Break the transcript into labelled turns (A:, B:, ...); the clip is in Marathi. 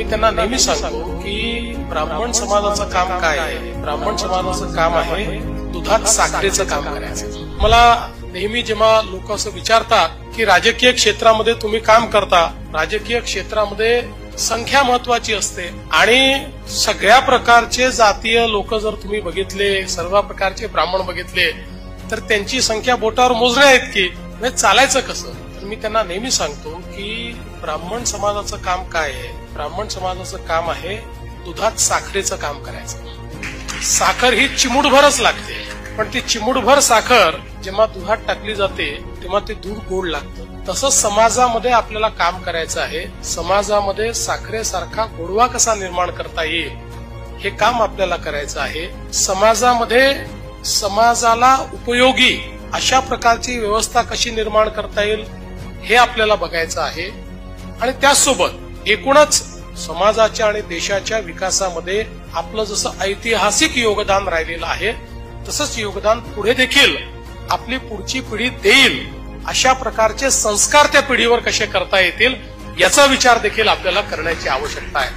A: त्यांना नेहमी सांगतो की ब्राह्मण समाजाचं काम काय आहे. ब्राह्मण समाजाचं काम आहे दुधात साखरेचं काम करायचं. मला नेहमी जेव्हा लोक असं विचारतात की राजकीय क्षेत्रामध्ये तुम्ही काम करता, राजकीय क्षेत्रामध्ये संख्या महत्वाची असते आणि सगळ्या प्रकारचे जातीय लोक जर तुम्ही बघितले, सर्व प्रकारचे ब्राह्मण बघितले तर त्यांची संख्या बोटावर मोजण्या इतकी, म्हणजे चालायचं कसं. तर मी त्यांना नेहमी सांगतो की ब्राह्मण समाजाचं काम काय आहे. ब्राह्मण समाजाचं काम आहे दुधात साखरेचं काम करायचं. साखर ही चिमूटभरच लागते, पण ती चिमूटभर साखर जेव्हा दुधात टाकली जाते तेव्हा ते दूध गोड लागतं. तसंच समाजामध्ये आपल्याला काम करायचं आहे. समाजामध्ये साखरेसारखा गोडवा कसा निर्माण करता येईल हे काम आपल्याला करायचं आहे. समाजामध्ये समाजाला उपयोगी अशा प्रकारची व्यवस्था कशी निर्माण करता येईल हे आपल्याला बघायचं आहे. आणि त्याचसोबत एकूणच समाजाच्या आणि देशाच्या विकासामध्ये आपलं जसं ऐतिहासिक योगदान राहिलेलं आहे तसंच योगदान पुढे देखील आपली पुढची पिढी देईल अशा प्रकारचे संस्कार त्या पिढीवर कसे करता येतील याचा विचार देखील आपल्याला करण्याची आवश्यकता आहे.